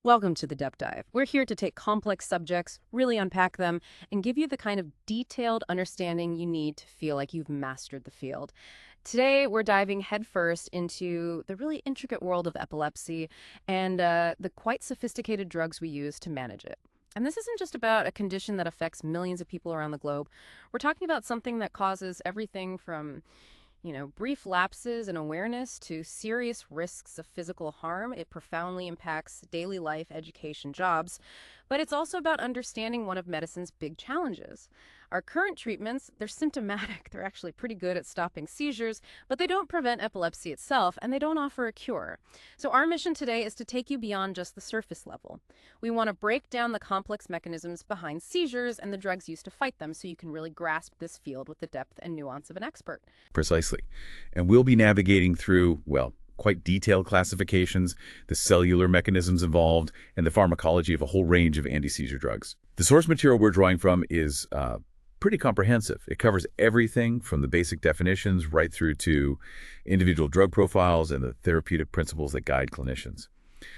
Welcome to the Depth Dive. We're here to take complex subjects, really unpack them, and give you the kind of detailed understanding you need to feel like you've mastered the field. Today, we're diving headfirst into the really intricate world of epilepsy and the quite sophisticated drugs we use to manage it. And this isn't just about a condition that affects millions of people around the globe. We're talking about something that causes everything from brief lapses in awareness to serious risks of physical harm. It profoundly impacts daily life, education, jobs, but it's also about understanding one of medicine's big challenges. Our current treatments, they're symptomatic. They're actually pretty good at stopping seizures, but they don't prevent epilepsy itself, and they don't offer a cure. So our mission today is to take you beyond just the surface level. We want to break down the complex mechanisms behind seizures and the drugs used to fight them so you can really grasp this field with the depth and nuance of an expert. Precisely. And we'll be navigating through, well, quite detailed classifications, the cellular mechanisms involved, and the pharmacology of a whole range of anti-seizure drugs. The source material we're drawing from is pretty comprehensive. It covers everything from the basic definitions right through to individual drug profiles and the therapeutic principles that guide clinicians.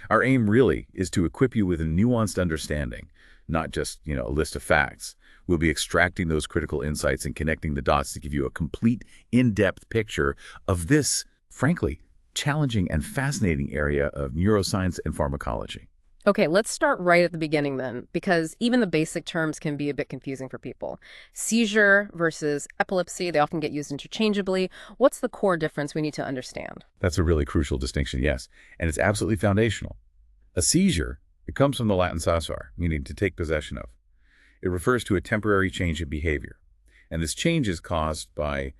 Our aim really is to equip you with a nuanced understanding, not just, a list of facts. We'll be extracting those critical insights and connecting the dots to give you a complete, in-depth picture of this, frankly, challenging and fascinating area of neuroscience and pharmacology. Okay, let's start right at the beginning then, because even the basic terms can be a bit confusing for people. Seizure versus epilepsy, they often get used interchangeably. What's the core difference we need to understand? That's a really crucial distinction, yes, and it's absolutely foundational. A seizure, it comes from the Latin sacer, meaning to take possession of. It refers to a temporary change in behavior, and this change is caused by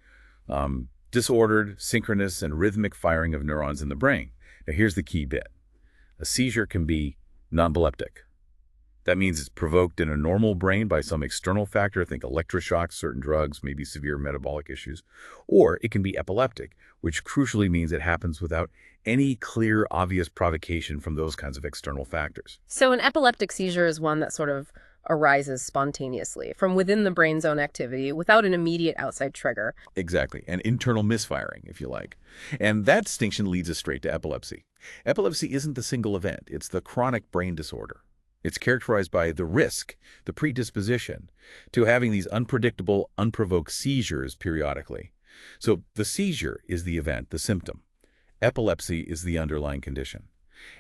disordered, synchronous, and rhythmic firing of neurons in the brain. Now, here's the key bit. A seizure can be non-epileptic. That means it's provoked in a normal brain by some external factor, think electroshocks, certain drugs, maybe severe metabolic issues. Or it can be epileptic, which crucially means it happens without any clear, obvious provocation from those kinds of external factors. So an epileptic seizure is one that sort of arises spontaneously from within the brain's own activity without an immediate outside trigger. Exactly, an internal misfiring, if you like. And that distinction leads us straight to epilepsy. Epilepsy isn't the single event, it's the chronic brain disorder. It's characterized by the risk, the predisposition, to having these unpredictable, unprovoked seizures periodically. So the seizure is the event, the symptom. Epilepsy is the underlying condition.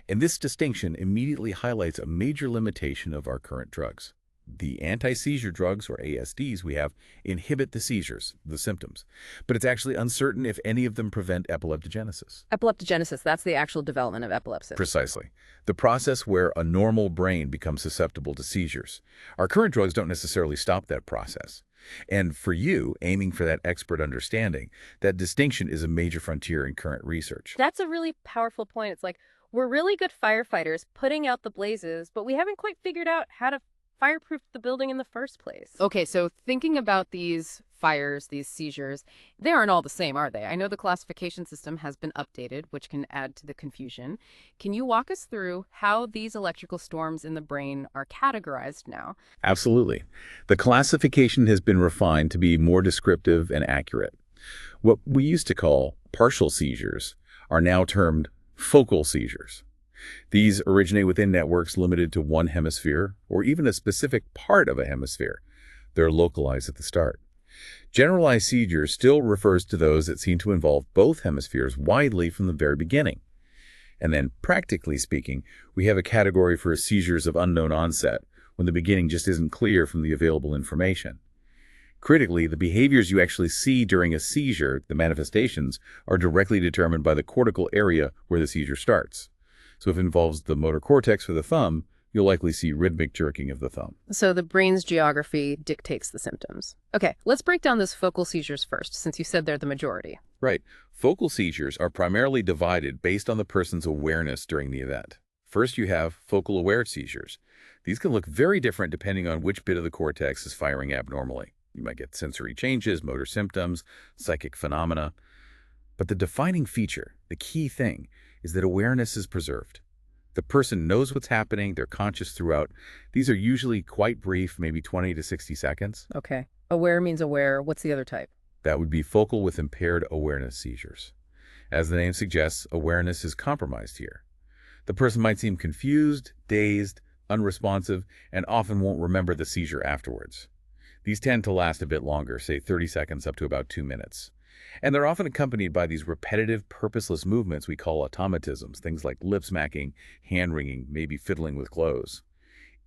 And this distinction immediately highlights a major limitation of our current drugs. The antiseizure drugs, or ASDs, we have inhibit the seizures, the symptoms, but it's actually uncertain if any of them prevent epileptogenesis. Epileptogenesis, that's the actual development of epilepsy. Precisely. The process where a normal brain becomes susceptible to seizures. Our current drugs don't necessarily stop that process. And for you, aiming for that expert understanding, that distinction is a major frontier in current research. That's a really powerful point. It's like, we're really good firefighters putting out the blazes, but we haven't quite figured out how to fireproof the building in the first place. Okay, so thinking about these fires, these seizures, they aren't all the same, are they? I know the classification system has been updated, which can add to the confusion. Can you walk us through how these electrical storms in the brain are categorized now? Absolutely. The classification has been refined to be more descriptive and accurate. What we used to call partial seizures are now termed focal seizures. These originate within networks limited to one hemisphere or even a specific part of a hemisphere. They're localized at the start. Generalized seizure still refers to those that seem to involve both hemispheres widely from the very beginning. And then, practically speaking, we have a category for seizures of unknown onset, when the beginning just isn't clear from the available information. Critically, the behaviors you actually see during a seizure, the manifestations, are directly determined by the cortical area where the seizure starts. So if it involves the motor cortex or the thumb, you'll likely see rhythmic jerking of the thumb. So the brain's geography dictates the symptoms. Okay, let's break down those focal seizures first, since you said they're the majority. Right. Focal seizures are primarily divided based on the person's awareness during the event. First, you have focal aware seizures. These can look very different depending on which bit of the cortex is firing abnormally. You might get sensory changes, motor symptoms, psychic phenomena. But the defining feature, the key thing, is that awareness is preserved. The person knows what's happening, they're conscious throughout. These are usually quite brief, maybe 20 to 60 seconds. Okay. Aware means aware. What's the other type? That would be focal with impaired awareness seizures. As the name suggests, awareness is compromised here. The person might seem confused, dazed, unresponsive, and often won't remember the seizure afterwards. These tend to last a bit longer, say 30 seconds up to about 2 minutes. And they're often accompanied by these repetitive, purposeless movements we call automatisms, things like lip smacking, hand wringing, maybe fiddling with clothes.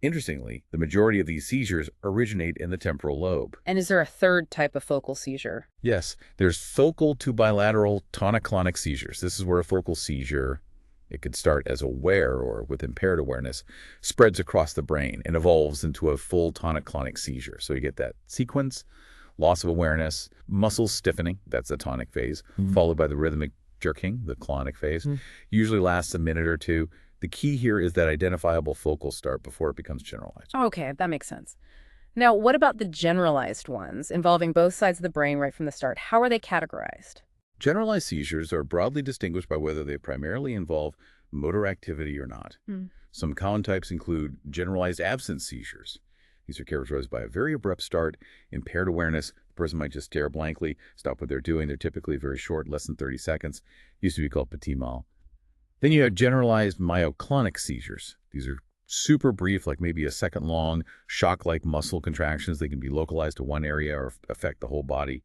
Interestingly, the majority of these seizures originate in the temporal lobe. And is there a third type of focal seizure? Yes, there's focal to bilateral tonic-clonic seizures. This is where a focal seizure, it could start as aware or with impaired awareness, spreads across the brain and evolves into a full tonic-clonic seizure. So you get that sequence, loss of awareness, muscle stiffening, that's the tonic phase, followed by the rhythmic jerking, the clonic phase. Usually lasts a minute or two. The key here is that identifiable focal start before it becomes generalized. Okay, that makes sense. Now, what about the generalized ones involving both sides of the brain right from the start? How are they categorized? Generalized seizures are broadly distinguished by whether they primarily involve motor activity or not. Some common types include generalized absence seizures. These are characterized by a very abrupt start, impaired awareness. The person might just stare blankly, stop what they're doing. They're typically very short, less than 30 seconds. Used to be called petit mal. Then you have generalized myoclonic seizures. These are super brief, like maybe a second long, shock-like muscle contractions. They can be localized to one area or affect the whole body.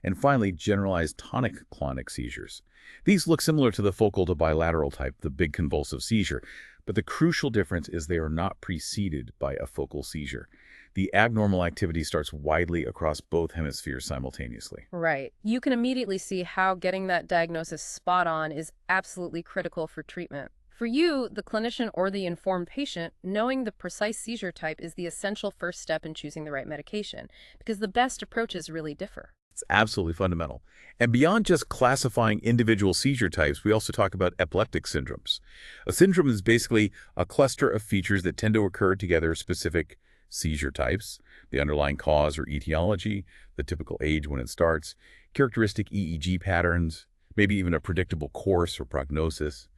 And finally, generalized tonic-clonic seizures. These look similar to the focal to bilateral type, the big convulsive seizure, but the crucial difference is they are not preceded by a focal seizure. The abnormal activity starts widely across both hemispheres simultaneously. Right. You can immediately see how getting that diagnosis spot on is absolutely critical for treatment. For you, the clinician or the informed patient, knowing the precise seizure type is the essential first step in choosing the right medication, because the best approaches really differ. It's absolutely fundamental. And beyond just classifying individual seizure types, we also talk about epileptic syndromes. A syndrome is basically a cluster of features that tend to occur together, specific seizure types, the underlying cause or etiology, the typical age when it starts, characteristic EEG patterns, maybe even a predictable course or prognosis.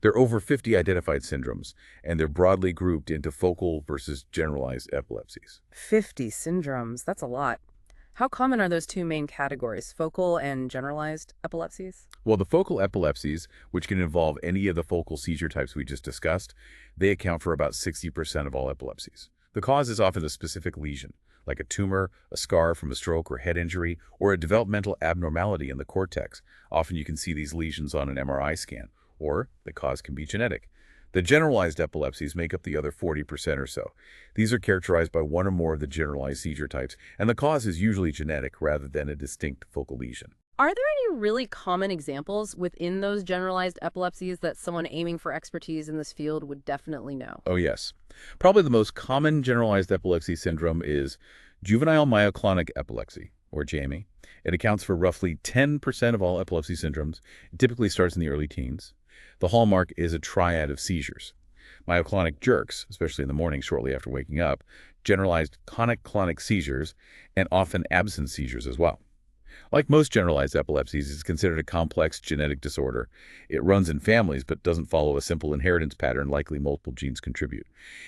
There are over 50 identified syndromes, and they're broadly grouped into focal versus generalized epilepsies. 50 syndromes, that's a lot. How common are those two main categories, focal and generalized epilepsies? Well, the focal epilepsies, which can involve any of the focal seizure types we just discussed, they account for about 60% of all epilepsies. The cause is often a specific lesion, like a tumor, a scar from a stroke or head injury, or a developmental abnormality in the cortex. Often you can see these lesions on an MRI scan, or the cause can be genetic. The generalized epilepsies make up the other 40% or so. These are characterized by one or more of the generalized seizure types, and the cause is usually genetic rather than a distinct focal lesion. Are there any really common examples within those generalized epilepsies that someone aiming for expertise in this field would definitely know? Oh, yes. Probably the most common generalized epilepsy syndrome is juvenile myoclonic epilepsy, or JME. It accounts for roughly 10% of all epilepsy syndromes. It typically starts in the early teens. The hallmark is a triad of seizures. Myoclonic jerks, especially in the morning shortly after waking up, generalized tonic-clonic seizures, and often absence seizures as well. Like most generalized epilepsies, it's considered a complex genetic disorder. It runs in families but doesn't follow a simple inheritance pattern. Likely multiple genes contribute.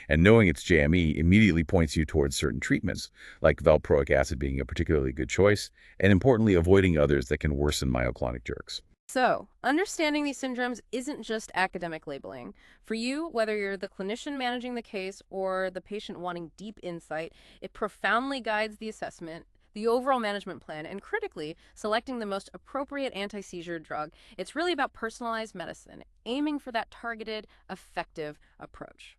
And knowing it's JME immediately points you towards certain treatments, like valproic acid being a particularly good choice, and importantly, avoiding others that can worsen myoclonic jerks. So, understanding these syndromes isn't just academic labeling. For you, whether you're the clinician managing the case or the patient wanting deep insight, it profoundly guides the assessment, the overall management plan, and critically, selecting the most appropriate anti-seizure drug. It's really about personalized medicine, aiming for that targeted, effective approach.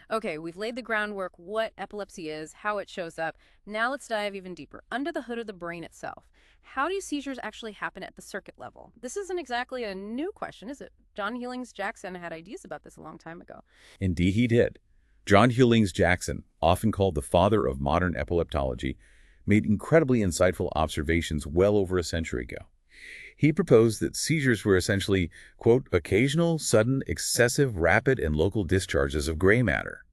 Okay, we've laid the groundwork, what epilepsy is, how it shows up. Now let's dive even deeper, under the hood of the brain itself. How do seizures actually happen at the circuit level? This isn't exactly a new question, is it? John Healings-Jackson had ideas about this a long time ago. Indeed, he did. John Healings-Jackson, often called the father of modern epileptology, made incredibly insightful observations well over a century ago. He proposed that seizures were essentially, quote, occasional, sudden, excessive, rapid, and local discharges of gray matter.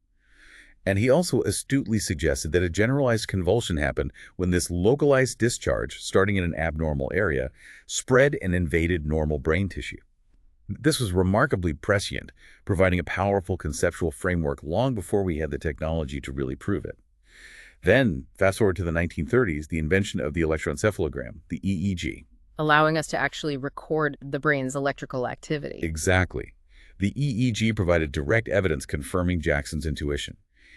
And he also astutely suggested that a generalized convulsion happened when this localized discharge, starting in an abnormal area, spread and invaded normal brain tissue. This was remarkably prescient, providing a powerful conceptual framework long before we had the technology to really prove it. Then, fast forward to the 1930s, the invention of the electroencephalogram, the EEG. Allowing us to actually record the brain's electrical activity. Exactly. The EEG provided direct evidence confirming Jackson's intuition.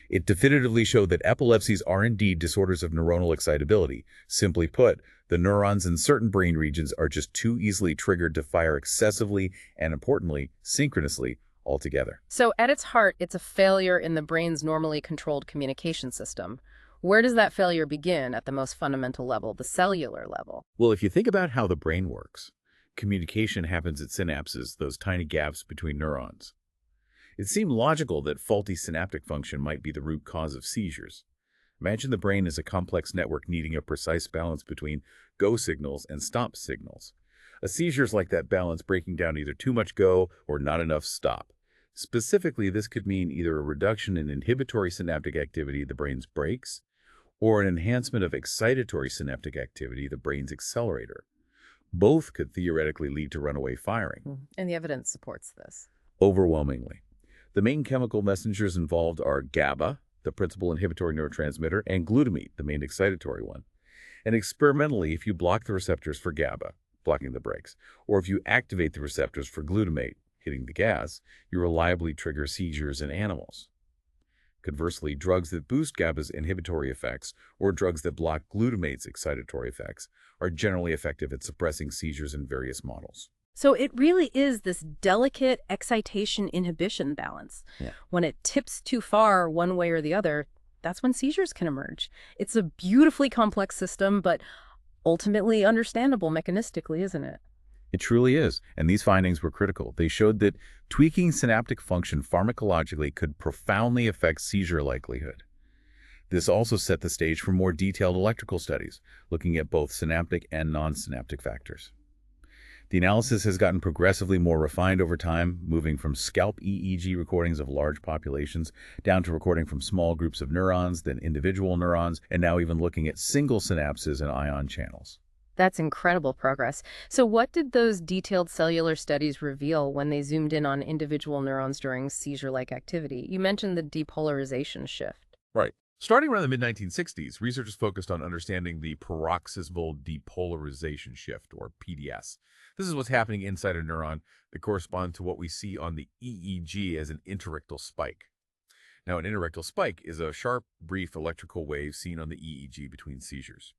It definitively showed that epilepsies are indeed disorders of neuronal excitability. Simply put, the neurons in certain brain regions are just too easily triggered to fire excessively and, importantly, synchronously altogether. So at its heart, it's a failure in the brain's normally controlled communication system. Where does that failure begin at the most fundamental level, the cellular level? Well, if you think about how the brain works, communication happens at synapses, those tiny gaps between neurons. It seemed logical that faulty synaptic function might be the root cause of seizures. Imagine the brain as a complex network needing a precise balance between go signals and stop signals. A seizure is like that balance breaking down either too much go or not enough stop. Specifically, this could mean either a reduction in inhibitory synaptic activity, the brain's brakes, or an enhancement of excitatory synaptic activity, the brain's accelerator. Both could theoretically lead to runaway firing. And the evidence supports this. Overwhelmingly. The main chemical messengers involved are GABA, the principal inhibitory neurotransmitter, and glutamate, the main excitatory one. And experimentally, if you block the receptors for GABA, blocking the brakes, or if you activate the receptors for glutamate, hitting the gas, you reliably trigger seizures in animals. Conversely, drugs that boost GABA's inhibitory effects or drugs that block glutamate's excitatory effects are generally effective at suppressing seizures in various models. So it really is this delicate excitation-inhibition balance. Yeah. When it tips too far one way or the other, that's when seizures can emerge. It's a beautifully complex system, but ultimately understandable mechanistically, isn't it? It truly is, and these findings were critical. They showed that tweaking synaptic function pharmacologically could profoundly affect seizure likelihood. This also set the stage for more detailed electrical studies, looking at both synaptic and non-synaptic factors. The analysis has gotten progressively more refined over time, moving from scalp EEG recordings of large populations down to recording from small groups of neurons, then individual neurons, and now even looking at single synapses and ion channels. That's incredible progress. So what did those detailed cellular studies reveal when they zoomed in on individual neurons during seizure-like activity? You mentioned the depolarization shift. Right. Starting around the mid-1960s, researchers focused on understanding the paroxysmal depolarization shift, or PDS. This is what's happening inside a neuron that corresponds to what we see on the EEG as an interictal spike. Now, an interictal spike is a sharp, brief electrical wave seen on the EEG between seizures.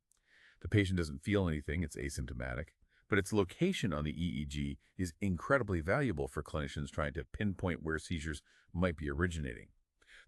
The patient doesn't feel anything, it's asymptomatic, but its location on the EEG is incredibly valuable for clinicians trying to pinpoint where seizures might be originating.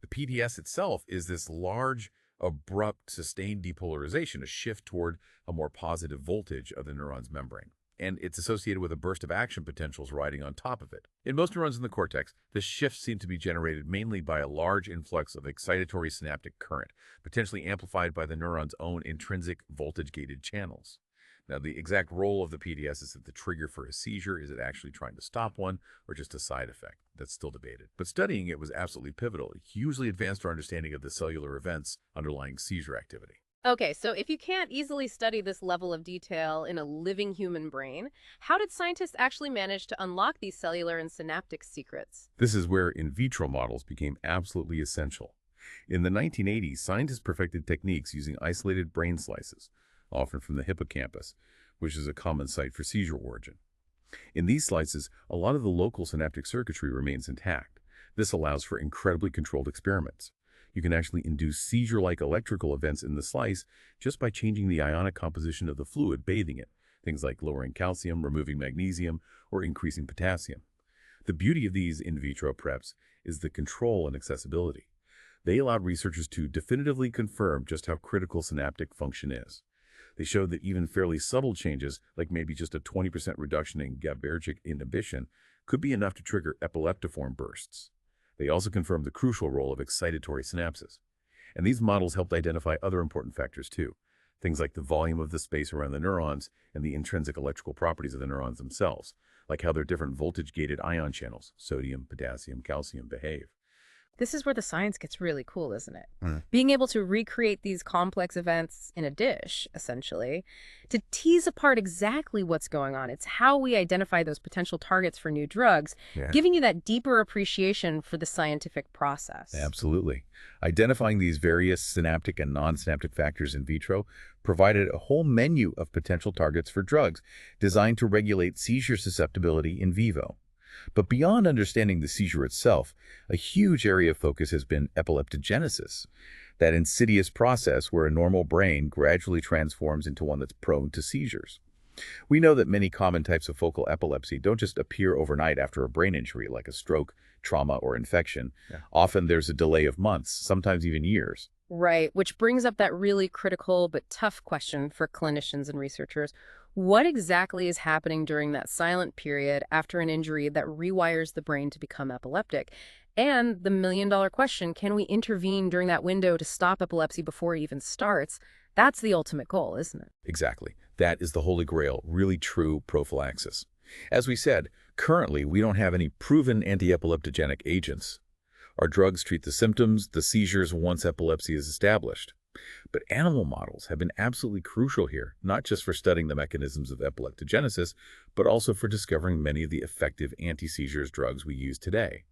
The PDS itself is this large, abrupt, sustained depolarization, a shift toward a more positive voltage of the neuron's membrane. And it's associated with a burst of action potentials riding on top of it. In most neurons in the cortex, this shift seems to be generated mainly by a large influx of excitatory synaptic current, potentially amplified by the neuron's own intrinsic voltage-gated channels. Now, the exact role of the PDS is that the trigger for a seizure. Is it actually trying to stop one or just a side effect? That's still debated. But studying it was absolutely pivotal. It hugely advanced our understanding of the cellular events underlying seizure activity. Okay, so if you can't easily study this level of detail in a living human brain, how did scientists actually manage to unlock these cellular and synaptic secrets? This is where in vitro models became absolutely essential. In the 1980s, scientists perfected techniques using isolated brain slices, often from the hippocampus, which is a common site for seizure origin. In these slices, a lot of the local synaptic circuitry remains intact. This allows for incredibly controlled experiments. You can actually induce seizure-like electrical events in the slice just by changing the ionic composition of the fluid bathing it, things like lowering calcium, removing magnesium, or increasing potassium. The beauty of these in vitro preps is the control and accessibility. They allowed researchers to definitively confirm just how critical synaptic function is. They showed that even fairly subtle changes, like maybe just a 20% reduction in GABAergic inhibition, could be enough to trigger epileptiform bursts. They also confirmed the crucial role of excitatory synapses. And these models helped identify other important factors too, things like the volume of the space around the neurons and the intrinsic electrical properties of the neurons themselves, like how their different voltage-gated ion channels, sodium, potassium, calcium, behave. This is where the science gets really cool, isn't it? Mm. Being able to recreate these complex events in a dish, essentially, to tease apart exactly what's going on. It's how we identify those potential targets for new drugs, giving you that deeper appreciation for the scientific process. Absolutely. Identifying these various synaptic and non-synaptic factors in vitro provided a whole menu of potential targets for drugs designed to regulate seizure susceptibility in vivo. But beyond understanding the seizure itself, a huge area of focus has been epileptogenesis, that insidious process where a normal brain gradually transforms into one that's prone to seizures. We know that many common types of focal epilepsy don't just appear overnight after a brain injury like a stroke, trauma, or infection. Yeah. Often there's a delay of months, sometimes even years. Right, which brings up that really critical but tough question for clinicians and researchers. What exactly is happening during that silent period after an injury that rewires the brain to become epileptic? And the million-dollar question, can we intervene during that window to stop epilepsy before it even starts? That's the ultimate goal, isn't it? Exactly. That is the holy grail, really true prophylaxis. As we said, currently we don't have any proven anti-epileptogenic agents. Our drugs treat the symptoms, the seizures, once epilepsy is established. But animal models have been absolutely crucial here, not just for studying the mechanisms of epileptogenesis, but also for discovering many of the effective anti-seizures drugs we use today.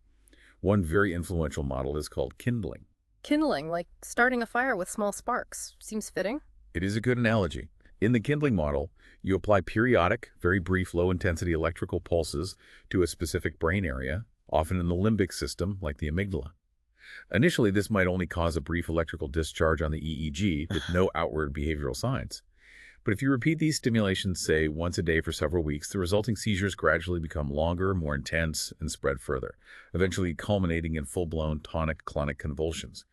One very influential model is called kindling. Kindling, like starting a fire with small sparks. Seems fitting. It is a good analogy. In the kindling model, you apply periodic, very brief, low-intensity electrical pulses to a specific brain area, often in the limbic system, like the amygdala. Initially, this might only cause a brief electrical discharge on the EEG with no outward behavioral signs. But if you repeat these stimulations, say, once a day for several weeks, the resulting seizures gradually become longer, more intense, and spread further, eventually culminating in full-blown tonic-clonic convulsions.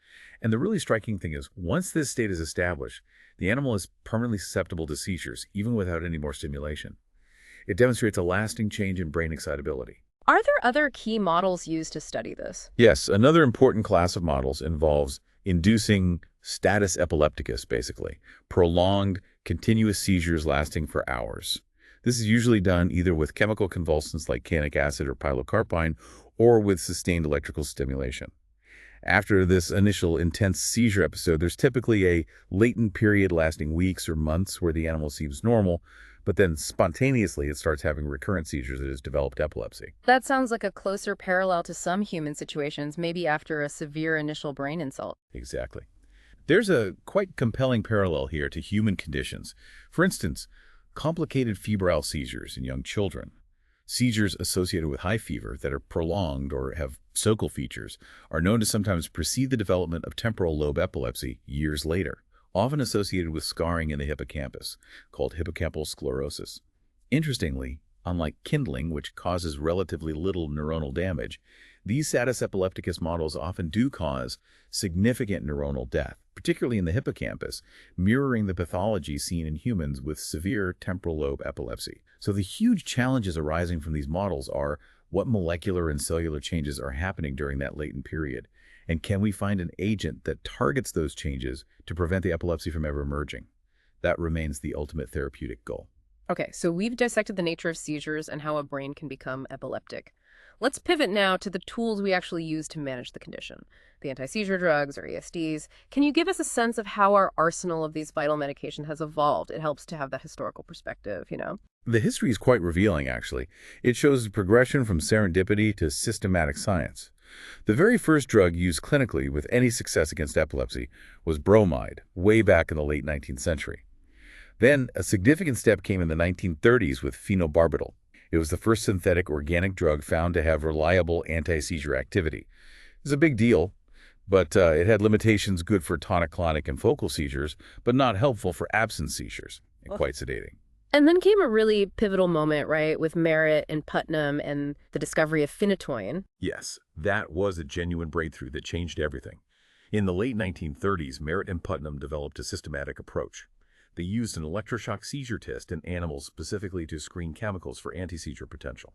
And the really striking thing is, once this state is established, the animal is permanently susceptible to seizures, even without any more stimulation. It demonstrates a lasting change in brain excitability. Are there other key models used to study this? Yes, another important class of models involves inducing status epilepticus, basically, prolonged, continuous seizures lasting for hours. This is usually done either with chemical convulsants like canic acid or pilocarpine, or with sustained electrical stimulation. After this initial intense seizure episode, there's typically a latent period lasting weeks or months where the animal seems normal, but then spontaneously it starts having recurrent seizures that has developed epilepsy. That sounds like a closer parallel to some human situations, maybe after a severe initial brain insult. Exactly. There's a quite compelling parallel here to human conditions. For instance, complicated febrile seizures in young children. Seizures associated with high fever that are prolonged or have focal features are known to sometimes precede the development of temporal lobe epilepsy years later, often associated with scarring in the hippocampus, called hippocampal sclerosis. Interestingly, unlike kindling, which causes relatively little neuronal damage, these status epilepticus models often do cause significant neuronal death, particularly in the hippocampus, mirroring the pathology seen in humans with severe temporal lobe epilepsy. So the huge challenges arising from these models are what molecular and cellular changes are happening during that latent period, and can we find an agent that targets those changes to prevent the epilepsy from ever emerging? That remains the ultimate therapeutic goal. Okay, so we've dissected the nature of seizures and how a brain can become epileptic. Let's pivot now to the tools we actually use to manage the condition, the anti-seizure drugs or ASDs. Can you give us a sense of how our arsenal of these vital medication has evolved? It helps to have that historical perspective, you know? The history is quite revealing, actually. It shows the progression from serendipity to systematic science. The very first drug used clinically with any success against epilepsy was bromide, way back in the late 19th century. Then, a significant step came in the 1930s with phenobarbital. It was the first synthetic organic drug found to have reliable anti-seizure activity. It was a big deal, but it had limitations good for tonic-clonic and focal seizures, but not helpful for absent seizures, and quite sedating. And then came a really pivotal moment, right, with Merritt and Putnam and the discovery of phenytoin. Yes, that was a genuine breakthrough that changed everything. In the late 1930s, Merritt and Putnam developed a systematic approach. They used an electroshock seizure test in animals specifically to screen chemicals for anti-seizure potential.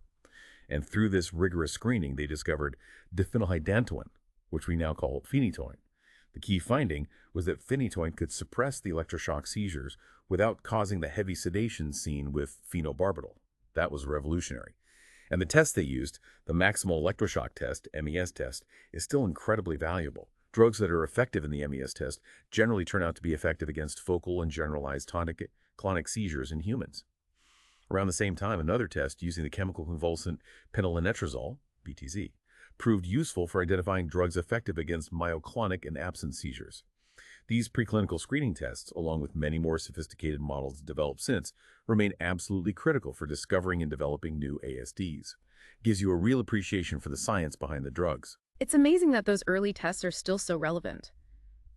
And through this rigorous screening, they discovered diphenylhydantoin, which we now call phenytoin. The key finding was that phenytoin could suppress the electroshock seizures without causing the heavy sedation seen with phenobarbital. That was revolutionary. And the test they used, the maximal electroshock test, MES test, is still incredibly valuable. Drugs that are effective in the MES test generally turn out to be effective against focal and generalized tonic-clonic seizures in humans. Around the same time, another test using the chemical convulsant phenylenetrazole, BTZ, proved useful for identifying drugs effective against myoclonic and absent seizures. These preclinical screening tests, along with many more sophisticated models developed since, remain absolutely critical for discovering and developing new ASDs. Gives you a real appreciation for the science behind the drugs. It's amazing that those early tests are still so relevant.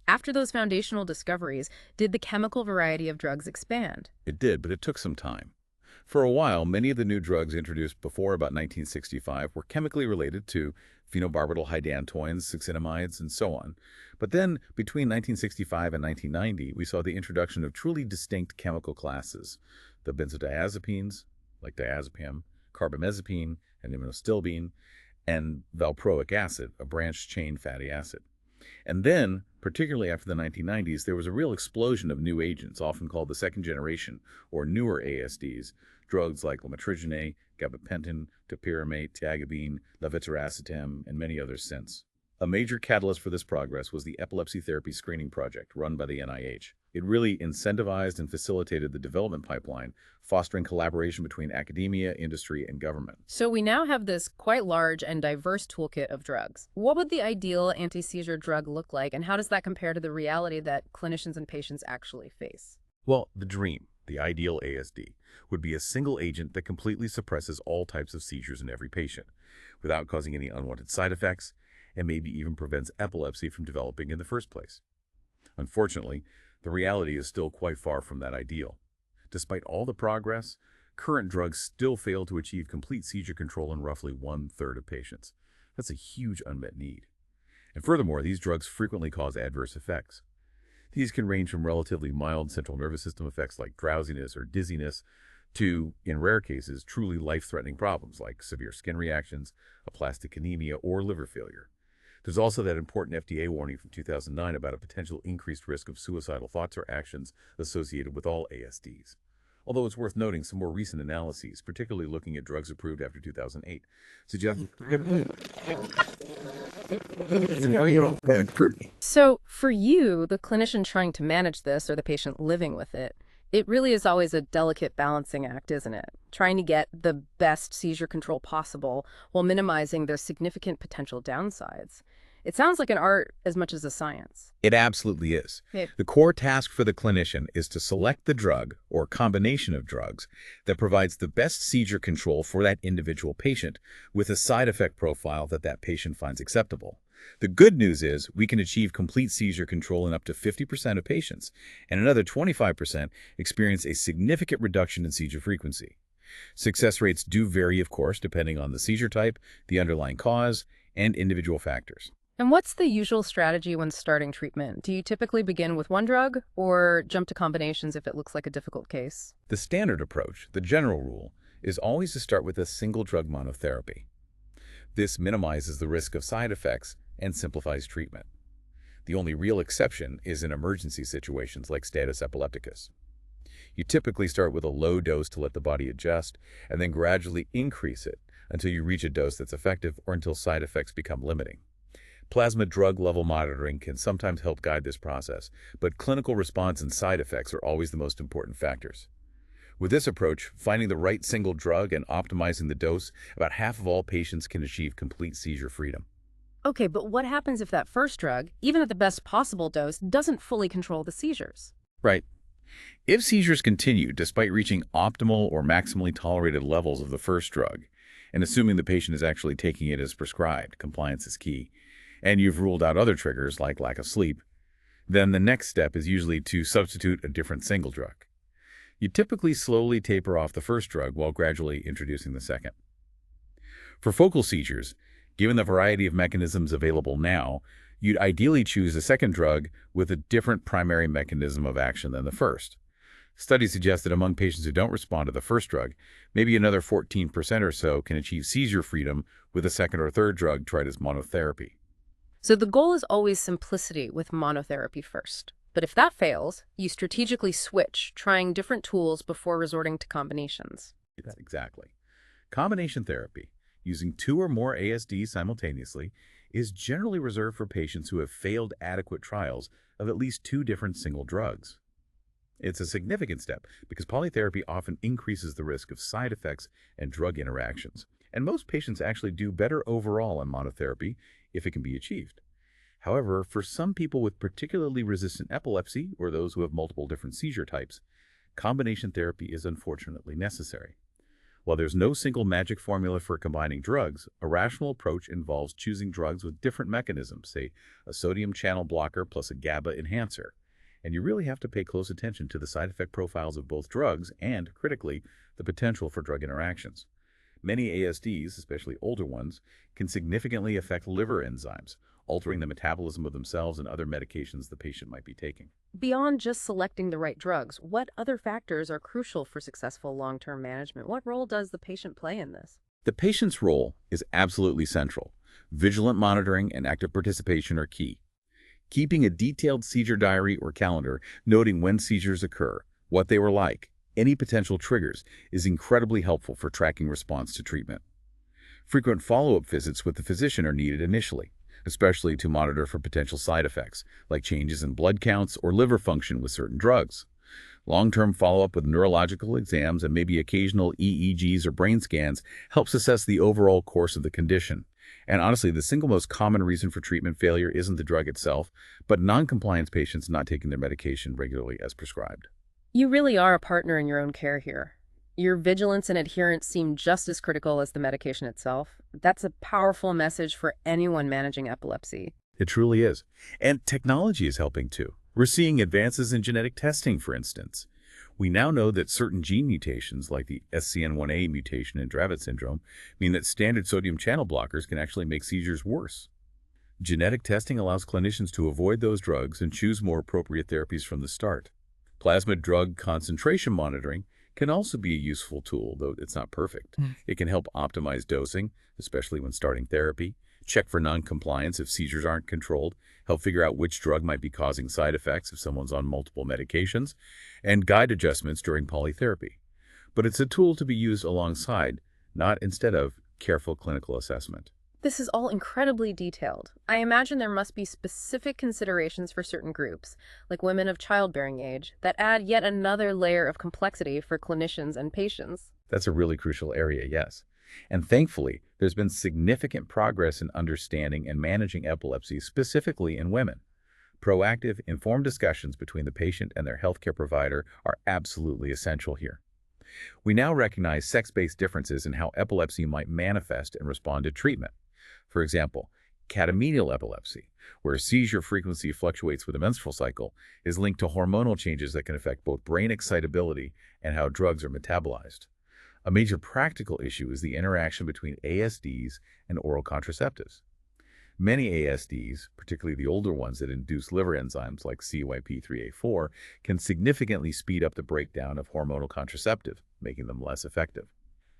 After those foundational discoveries, did the chemical variety of drugs expand? It did, but it took some time. For a while, many of the new drugs introduced before about 1965 were chemically related to phenobarbital hydantoins, succinamides, and so on. But then, between 1965 and 1990, we saw the introduction of truly distinct chemical classes, the benzodiazepines, like diazepam, carbamazepine, and imidazolpine, and valproic acid, a branched-chain fatty acid. And then, particularly after the 1990s, there was a real explosion of new agents, often called the second generation, or newer ASDs, drugs like lamotrigine, gabapentin, topiramate, tiagabine, levetiracetam, and many others since. A major catalyst for this progress was the Epilepsy Therapy Screening Project, run by the NIH. It really incentivized and facilitated the development pipeline, fostering collaboration between academia, industry, and government. So we now have this quite large and diverse toolkit of drugs. What would the ideal anti-seizure drug look like, and how does that compare to the reality that clinicians and patients actually face? Well, the dream, the ideal ASD, would be a single agent that completely suppresses all types of seizures in every patient, without causing any unwanted side effects, and maybe even prevents epilepsy from developing in the first place. Unfortunately, the reality is still quite far from that ideal. Despite all the progress, current drugs still fail to achieve complete seizure control in roughly 1/3 of patients. That's a huge unmet need. And furthermore, these drugs frequently cause adverse effects. These can range from relatively mild central nervous system effects like drowsiness or dizziness to, in rare cases, truly life-threatening problems like severe skin reactions, aplastic anemia, or liver failure. There's also that important FDA warning from 2009 about a potential increased risk of suicidal thoughts or actions associated with all ASDs. Although it's worth noting some more recent analyses, particularly looking at drugs approved after 2008, suggest... So for you, the clinician trying to manage this or the patient living with it really is always a delicate balancing act, isn't it? Trying to get the best seizure control possible while minimizing their significant potential downsides. It sounds like an art as much as a science. It absolutely is. Yeah. The core task for the clinician is to select the drug or combination of drugs that provides the best seizure control for that individual patient with a side effect profile that that patient finds acceptable. The good news is we can achieve complete seizure control in up to 50% of patients, and another 25% experience a significant reduction in seizure frequency. Success rates do vary, of course, depending on the seizure type, the underlying cause, and individual factors. And what's the usual strategy when starting treatment? Do you typically begin with one drug or jump to combinations if it looks like a difficult case? The standard approach, the general rule, is always to start with a single drug monotherapy. This minimizes the risk of side effects and simplifies treatment. The only real exception is in emergency situations like status epilepticus. You typically start with a low dose to let the body adjust and then gradually increase it until you reach a dose that's effective or until side effects become limiting. Plasma drug level monitoring can sometimes help guide this process, but clinical response and side effects are always the most important factors. With this approach, finding the right single drug and optimizing the dose, about half of all patients can achieve complete seizure freedom. Okay, but what happens if that first drug, even at the best possible dose, doesn't fully control the seizures? Right. If seizures continue despite reaching optimal or maximally tolerated levels of the first drug, and assuming the patient is actually taking it as prescribed, compliance is key, and you've ruled out other triggers like lack of sleep, then the next step is usually to substitute a different single drug. You typically slowly taper off the first drug while gradually introducing the second. For focal seizures, given the variety of mechanisms available now, you'd ideally choose a second drug with a different primary mechanism of action than the first. Studies suggest that among patients who don't respond to the first drug, maybe another 14% or so can achieve seizure freedom with a second or third drug tried as monotherapy. So the goal is always simplicity with monotherapy first. But if that fails, you strategically switch, trying different tools before resorting to combinations. Exactly. Combination therapy, using 2 or more ASDs simultaneously, is generally reserved for patients who have failed adequate trials of at least 2 different single drugs. It's a significant step because polytherapy often increases the risk of side effects and drug interactions, and most patients actually do better overall on monotherapy if it can be achieved. However, for some people with particularly resistant epilepsy or those who have multiple different seizure types, combination therapy is unfortunately necessary. While there's no single magic formula for combining drugs, a rational approach involves choosing drugs with different mechanisms, say a sodium channel blocker plus a GABA enhancer. And you really have to pay close attention to the side effect profiles of both drugs and, critically, the potential for drug interactions. Many ASDs, especially older ones, can significantly affect liver enzymes, altering the metabolism of themselves and other medications the patient might be taking. Beyond just selecting the right drugs, what other factors are crucial for successful long-term management? What role does the patient play in this? The patient's role is absolutely central. Vigilant monitoring and active participation are key. Keeping a detailed seizure diary or calendar, noting when seizures occur, what they were like, any potential triggers, is incredibly helpful for tracking response to treatment. Frequent follow-up visits with the physician are needed initially, especially to monitor for potential side effects, like changes in blood counts or liver function with certain drugs. Long-term follow-up with neurological exams and maybe occasional EEGs or brain scans helps assess the overall course of the condition. And honestly, the single most common reason for treatment failure isn't the drug itself, but non-compliance patients not taking their medication regularly as prescribed. You really are a partner in your own care here. Your vigilance and adherence seem just as critical as the medication itself. That's a powerful message for anyone managing epilepsy. It truly is. And technology is helping too. We're seeing advances in genetic testing, for instance. We now know that certain gene mutations, like the SCN1A mutation in Dravet syndrome, mean that standard sodium channel blockers can actually make seizures worse. Genetic testing allows clinicians to avoid those drugs and choose more appropriate therapies from the start. Plasma drug concentration monitoring can also be a useful tool, though it's not perfect. It can help optimize dosing, especially when starting therapy, check for non-compliance if seizures aren't controlled, help figure out which drug might be causing side effects if someone's on multiple medications, and guide adjustments during polytherapy. But it's a tool to be used alongside, not instead of, careful clinical assessment. This is all incredibly detailed. I imagine there must be specific considerations for certain groups, like women of childbearing age, that add yet another layer of complexity for clinicians and patients. That's a really crucial area, yes. And thankfully, there's been significant progress in understanding and managing epilepsy, specifically in women. Proactive, informed discussions between the patient and their healthcare provider are absolutely essential here. We now recognize sex-based differences in how epilepsy might manifest and respond to treatment. For example, catamenial epilepsy, where seizure frequency fluctuates with the menstrual cycle, is linked to hormonal changes that can affect both brain excitability and how drugs are metabolized. A major practical issue is the interaction between ASDs and oral contraceptives. Many ASDs, particularly the older ones that induce liver enzymes like CYP3A4, can significantly speed up the breakdown of hormonal contraceptive, making them less effective.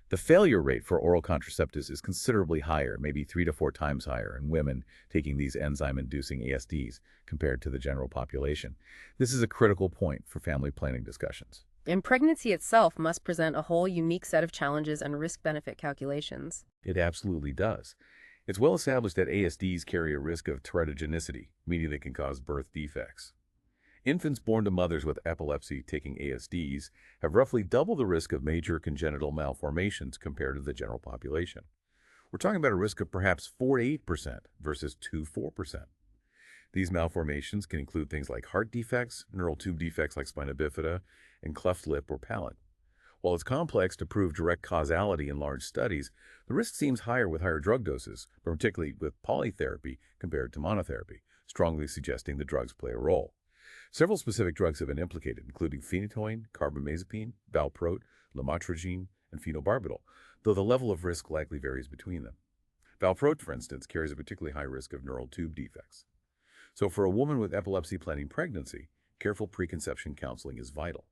The failure rate for oral contraceptives is considerably higher, maybe 3 to 4 times higher in women taking these enzyme-inducing ASDs compared to the general population. This is a critical point for family planning discussions. And pregnancy itself must present a whole unique set of challenges and risk-benefit calculations. It absolutely does. It's well established that ASDs carry a risk of teratogenicity, meaning they can cause birth defects. Infants born to mothers with epilepsy taking ASDs have roughly double the risk of major congenital malformations compared to the general population. We're talking about a risk of perhaps 4 to 8% versus 2 to 4%. These malformations can include things like heart defects, neural tube defects like spina bifida, and cleft lip or palate. While it's complex to prove direct causality in large studies, the risk seems higher with higher drug doses, particularly with polytherapy compared to monotherapy, strongly suggesting the drugs play a role. Several specific drugs have been implicated, including phenytoin, carbamazepine, valproate, lamotrigine, and phenobarbital, though the level of risk likely varies between them. Valproate, for instance, carries a particularly high risk of neural tube defects. So for a woman with epilepsy planning pregnancy, careful preconception counseling is vital.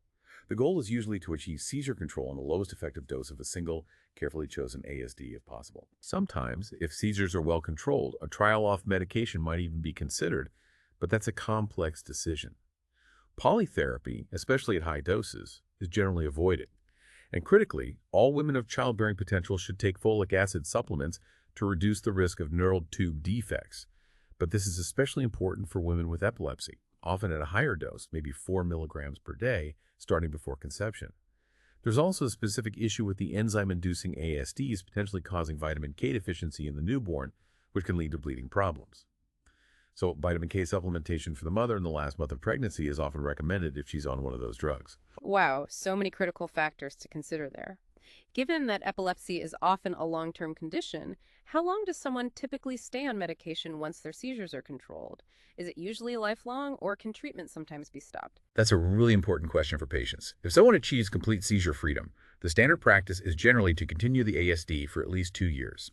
The goal is usually to achieve seizure control on the lowest effective dose of a single, carefully chosen ASD if possible. Sometimes, if seizures are well controlled, a trial off medication might even be considered, but that's a complex decision. Polytherapy, especially at high doses, is generally avoided. And critically, all women of childbearing potential should take folic acid supplements to reduce the risk of neural tube defects. But this is especially important for women with epilepsy, often at a higher dose, maybe 4 milligrams per day, starting before conception. There's also a specific issue with the enzyme-inducing ASDs potentially causing vitamin K deficiency in the newborn, which can lead to bleeding problems. So vitamin K supplementation for the mother in the last month of pregnancy is often recommended if she's on one of those drugs. Wow, so many critical factors to consider there. Given that epilepsy is often a long-term condition, how long does someone typically stay on medication once their seizures are controlled? Is it usually lifelong, or can treatment sometimes be stopped? That's a really important question for patients. If someone achieves complete seizure freedom, the standard practice is generally to continue the ASD for at least 2 years.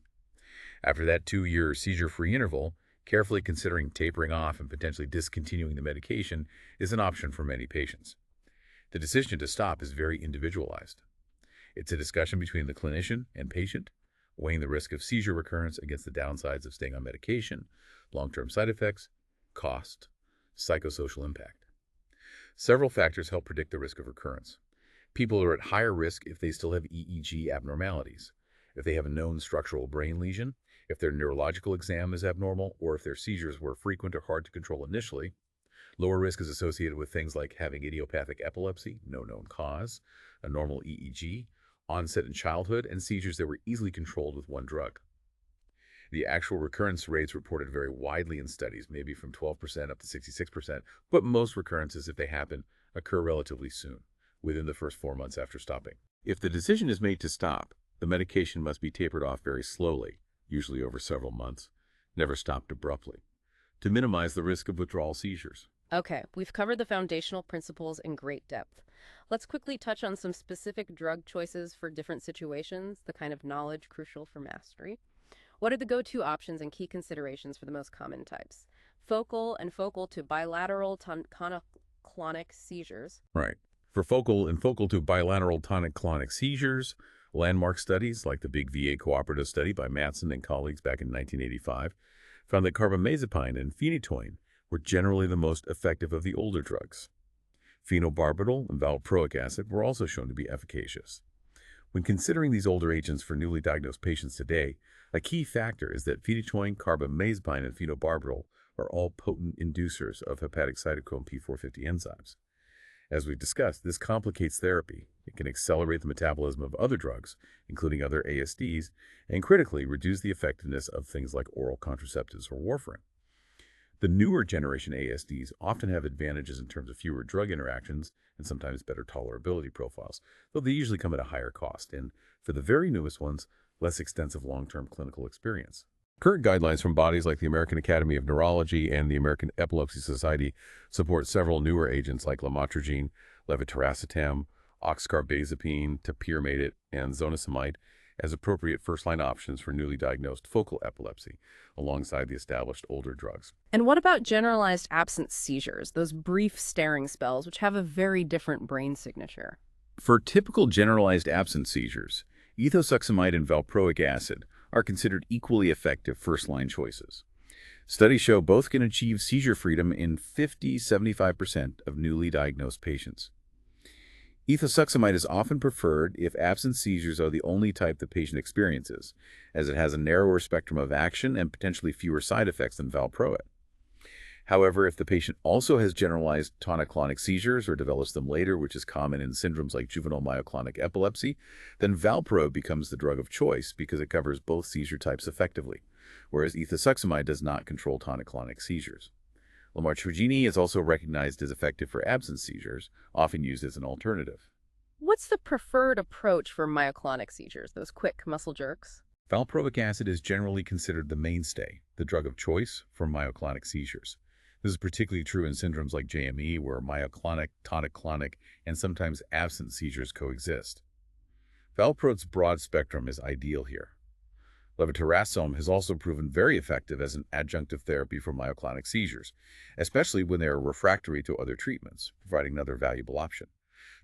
After that 2-year seizure-free interval, carefully considering tapering off and potentially discontinuing the medication is an option for many patients. The decision to stop is very individualized. It's a discussion between the clinician and patient, weighing the risk of seizure recurrence against the downsides of staying on medication, long-term side effects, cost, psychosocial impact. Several factors help predict the risk of recurrence. People are at higher risk if they still have EEG abnormalities, if they have a known structural brain lesion, if their neurological exam is abnormal, or if their seizures were frequent or hard to control initially. Lower risk is associated with things like having idiopathic epilepsy, no known cause, a normal EEG, onset in childhood, and seizures that were easily controlled with one drug. The actual recurrence rates reported vary widely in studies, maybe from 12% up to 66%, but most recurrences, if they happen, occur relatively soon, within the first 4 months after stopping. If the decision is made to stop, the medication must be tapered off very slowly, usually over several months, never stopped abruptly, to minimize the risk of withdrawal seizures. Okay, we've covered the foundational principles in great depth. Let's quickly touch on some specific drug choices for different situations, the kind of knowledge crucial for mastery. What are the go-to options and key considerations for the most common types? Focal and focal to bilateral tonic-clonic seizures. Right. For focal and focal to bilateral tonic-clonic seizures, landmark studies like the big VA cooperative study by Matson and colleagues back in 1985 found that carbamazepine and phenytoin were generally the most effective of the older drugs. Phenobarbital and valproic acid were also shown to be efficacious. When considering these older agents for newly diagnosed patients today, a key factor is that phenytoin, carbamazepine, and phenobarbital are all potent inducers of hepatic cytochrome P450 enzymes. As we've discussed, this complicates therapy. It can accelerate the metabolism of other drugs, including other ASDs, and critically reduce the effectiveness of things like oral contraceptives or warfarin. The newer generation ASDs often have advantages in terms of fewer drug interactions and sometimes better tolerability profiles, though they usually come at a higher cost, and for the very newest ones, less extensive long-term clinical experience. Current guidelines from bodies like the American Academy of Neurology and the American Epilepsy Society support several newer agents like lamotrigine, levetiracetam, oxcarbazepine, topiramate, and zonisamide as appropriate first-line options for newly diagnosed focal epilepsy, alongside the established older drugs. And what about generalized absence seizures, those brief staring spells, which have a very different brain signature? For typical generalized absence seizures, ethosuximide and valproic acid are considered equally effective first-line choices. Studies show both can achieve seizure freedom in 50–75% of newly diagnosed patients. Ethosuximide is often preferred if absence seizures are the only type the patient experiences, as it has a narrower spectrum of action and potentially fewer side effects than valproate. However, if the patient also has generalized tonic-clonic seizures or develops them later, which is common in syndromes like juvenile myoclonic epilepsy, then valproate becomes the drug of choice because it covers both seizure types effectively, whereas ethosuximide does not control tonic-clonic seizures. Lamotrigine is also recognized as effective for absence seizures, often used as an alternative. What's the preferred approach for myoclonic seizures, those quick muscle jerks? Valproic acid is generally considered the mainstay, the drug of choice for myoclonic seizures. This is particularly true in syndromes like JME, where myoclonic, tonic-clonic, and sometimes absent seizures coexist. Valproate's broad spectrum is ideal here. Levetiracetam has also proven very effective as an adjunctive therapy for myoclonic seizures, especially when they are refractory to other treatments, providing another valuable option.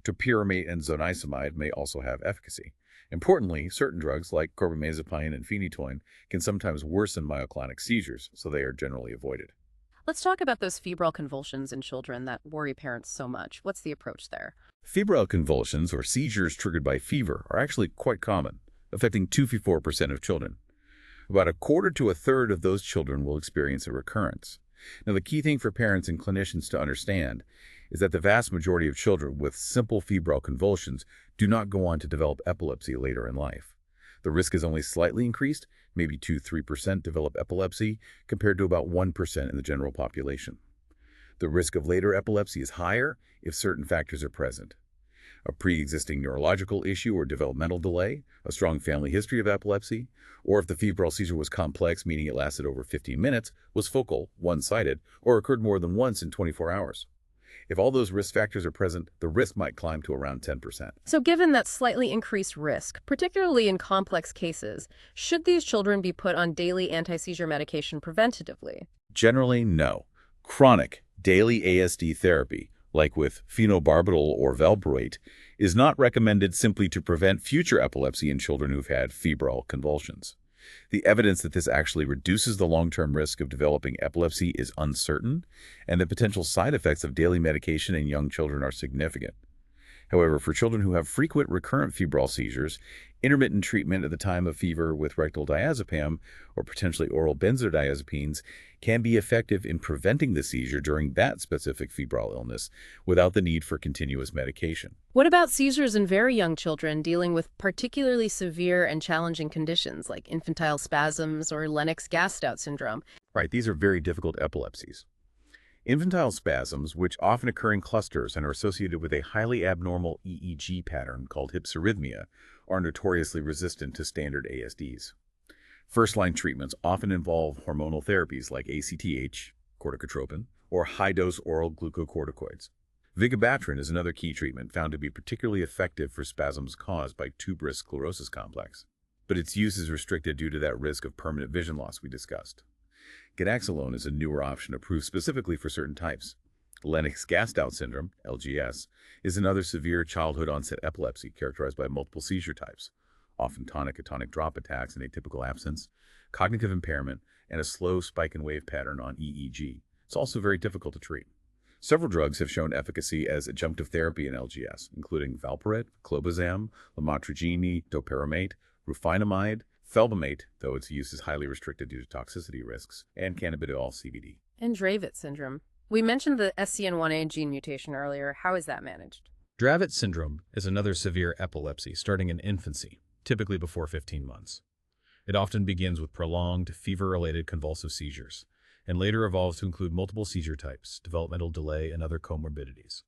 Topiramate and zonisamide may also have efficacy. Importantly, certain drugs like carbamazepine and phenytoin can sometimes worsen myoclonic seizures, so they are generally avoided. Let's talk about those febrile convulsions in children that worry parents so much. What's the approach there? Febrile convulsions, or seizures triggered by fever, are actually quite common, affecting 2–4% of children. About a quarter to a third of those children will experience a recurrence. Now, the key thing for parents and clinicians to understand is that the vast majority of children with simple febrile convulsions do not go on to develop epilepsy later in life. The risk is only slightly increased, maybe 2–3% develop epilepsy, compared to about 1% in the general population. The risk of later epilepsy is higher if certain factors are present. a pre-existing neurological issue or developmental delay, a strong family history of epilepsy, or if the febrile seizure was complex, meaning it lasted over 15 minutes, was focal, one-sided, or occurred more than once in 24 hours. If all those risk factors are present, the risk might climb to around 10%. So given that slightly increased risk, particularly in complex cases, should these children be put on daily anti-seizure medication preventatively? Generally, no. Chronic, daily ASD therapy, like with phenobarbital or valproate, is not recommended simply to prevent future epilepsy in children who've had febrile convulsions. The evidence that this actually reduces the long-term risk of developing epilepsy is uncertain, and the potential side effects of daily medication in young children are significant. However, for children who have frequent recurrent febrile seizures, intermittent treatment at the time of fever with rectal diazepam or potentially oral benzodiazepines can be effective in preventing the seizure during that specific febrile illness without the need for continuous medication. What about seizures in very young children dealing with particularly severe and challenging conditions like infantile spasms or Lennox-Gastaut syndrome? Right, these are very difficult epilepsies. Infantile spasms, which often occur in clusters and are associated with a highly abnormal EEG pattern called hypsarrhythmia, are notoriously resistant to standard ASDs. First-line treatments often involve hormonal therapies like ACTH, corticotropin, or high-dose oral glucocorticoids. Vigabatrin is another key treatment found to be particularly effective for spasms caused by tuberous sclerosis complex, but its use is restricted due to that risk of permanent vision loss we discussed. Ganaxolone is a newer option approved specifically for certain types. Lennox-Gastaut syndrome, LGS, is another severe childhood-onset epilepsy characterized by multiple seizure types, often tonic-atonic drop attacks and atypical absence, cognitive impairment, and a slow spike and wave pattern on EEG. It's also very difficult to treat. Several drugs have shown efficacy as adjunctive therapy in LGS, including valproate, clobazam, lamotrigine, topiramate, rufinamide, felbamate, though its use is highly restricted due to toxicity risks, and cannabidiol CBD. And Dravet syndrome. We mentioned the SCN1A gene mutation earlier. How is that managed? Dravet syndrome is another severe epilepsy starting in infancy, typically before 15 months. It often begins with prolonged, fever-related convulsive seizures, and later evolves to include multiple seizure types, developmental delay, and other comorbidities.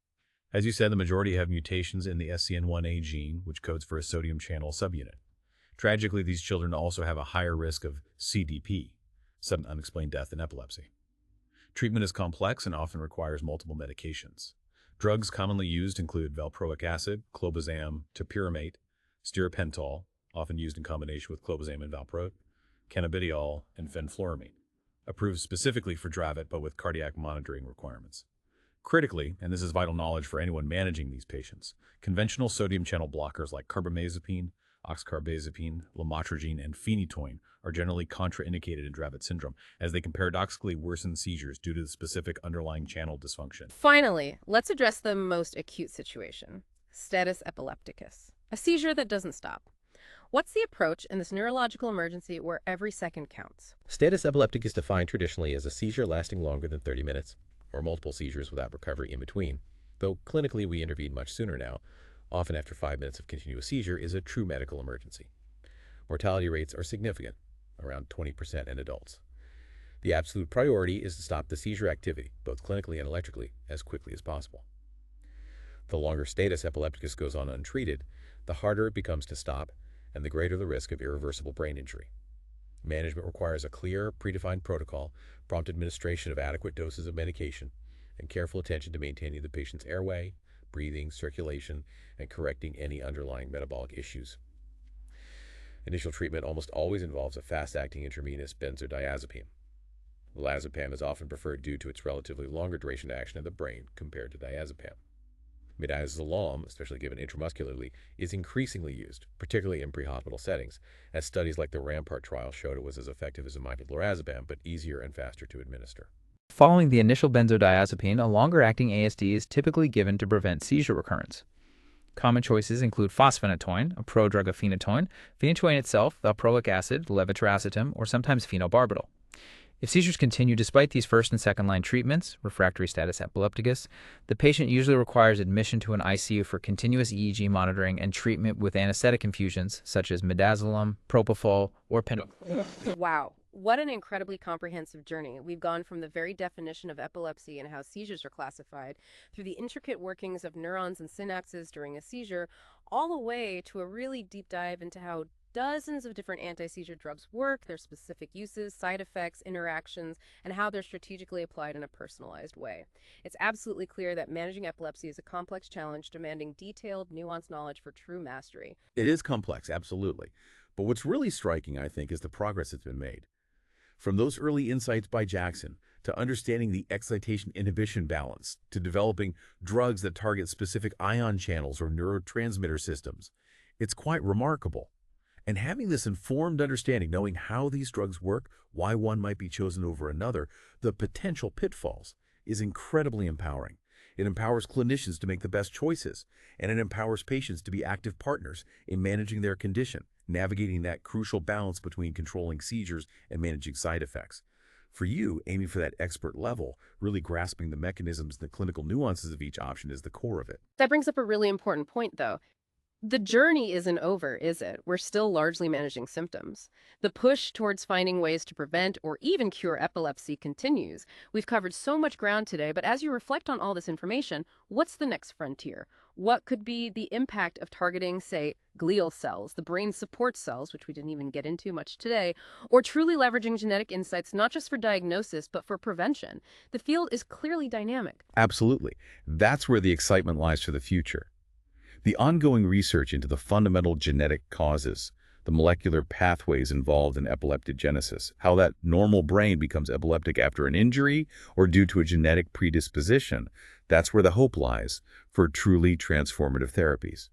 As you said, the majority have mutations in the SCN1A gene, which codes for a sodium channel subunit. Tragically, these children also have a higher risk of CDP, sudden unexplained death in epilepsy. Treatment is complex and often requires multiple medications. Drugs commonly used include valproic acid, clobazam, topiramate, stiripentol, often used in combination with clobazam and valproate, cannabidiol, and fenfluramine, approved specifically for Dravet but with cardiac monitoring requirements. Critically, and this is vital knowledge for anyone managing these patients, conventional sodium channel blockers like carbamazepine, oxcarbazepine, lamotrigine, and phenytoin are generally contraindicated in Dravet syndrome, as they can paradoxically worsen seizures due to the specific underlying channel dysfunction. Finally, let's address the most acute situation, status epilepticus, a seizure that doesn't stop. What's the approach in this neurological emergency where every second counts? Status epilepticus is defined traditionally as a seizure lasting longer than 30 minutes, or multiple seizures without recovery in between, though clinically we intervene much sooner now. Often after 5 minutes of continuous seizure is a true medical emergency. Mortality rates are significant, around 20% in adults. The absolute priority is to stop the seizure activity, both clinically and electrically, as quickly as possible. The longer status epilepticus goes on untreated, the harder it becomes to stop, and the greater the risk of irreversible brain injury. Management requires a clear, predefined protocol, prompt administration of adequate doses of medication, and careful attention to maintaining the patient's airway, breathing, circulation, and correcting any underlying metabolic issues. Initial treatment almost always involves a fast-acting intravenous benzodiazepine. Lorazepam is often preferred due to its relatively longer duration of action in the brain compared to diazepam. Midazolam, especially given intramuscularly, is increasingly used, particularly in prehospital settings, as studies like the Rampart trial showed it was as effective as imiped lorazepam, but easier and faster to administer. Following the initial benzodiazepine, a longer-acting ASD is typically given to prevent seizure recurrence. Common choices include fosphenytoin, a prodrug of phenytoin, phenytoin itself, valproic acid, levetiracetam, or sometimes phenobarbital. If seizures continue despite these first and second-line treatments, refractory status epilepticus, the patient usually requires admission to an ICU for continuous EEG monitoring and treatment with anesthetic infusions such as midazolam, propofol, or Wow. What an incredibly comprehensive journey. We've gone from the very definition of epilepsy and how seizures are classified, through the intricate workings of neurons and synapses during a seizure, all the way to a really deep dive into how dozens of different anti-seizure drugs work, their specific uses, side effects, interactions, and how they're strategically applied in a personalized way. It's absolutely clear that managing epilepsy is a complex challenge demanding detailed, nuanced knowledge for true mastery. It is complex, absolutely. But what's really striking, I think, is the progress that's been made. From those early insights by Jackson to understanding the excitation-inhibition balance to developing drugs that target specific ion channels or neurotransmitter systems, it's quite remarkable. And having this informed understanding, knowing how these drugs work, why one might be chosen over another, the potential pitfalls, is incredibly empowering. It empowers clinicians to make the best choices, and it empowers patients to be active partners in managing their condition, navigating that crucial balance between controlling seizures and managing side effects. For you, aiming for that expert level, really grasping the mechanisms and the clinical nuances of each option is the core of it. That brings up a really important point, though. The journey isn't over, is it? We're still largely managing symptoms. The push towards finding ways to prevent or even cure epilepsy continues. We've covered so much ground today, but as you reflect on all this information, what's the next frontier? What could be the impact of targeting, say, glial cells, the brain support cells, which we didn't even get into much today, or truly leveraging genetic insights not just for diagnosis, but for prevention? The field is clearly dynamic. Absolutely. That's where the excitement lies for the future. The ongoing research into the fundamental genetic causes, the molecular pathways involved in epileptogenesis, how that normal brain becomes epileptic after an injury or due to a genetic predisposition, that's where the hope lies for truly transformative therapies.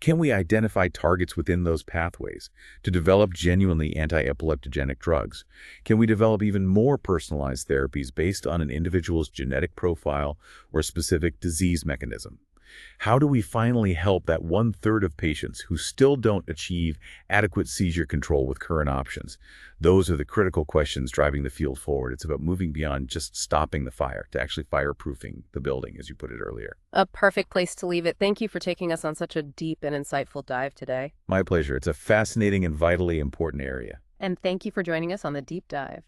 Can we identify targets within those pathways to develop genuinely anti-epileptogenic drugs? Can we develop even more personalized therapies based on an individual's genetic profile or specific disease mechanism? How do we finally help that 1/3 of patients who still don't achieve adequate seizure control with current options? Those are the critical questions driving the field forward. It's about moving beyond just stopping the fire to actually fireproofing the building, as you put it earlier. A perfect place to leave it. Thank you for taking us on such a deep and insightful dive today. My pleasure. It's a fascinating and vitally important area. And thank you for joining us on the deep dive.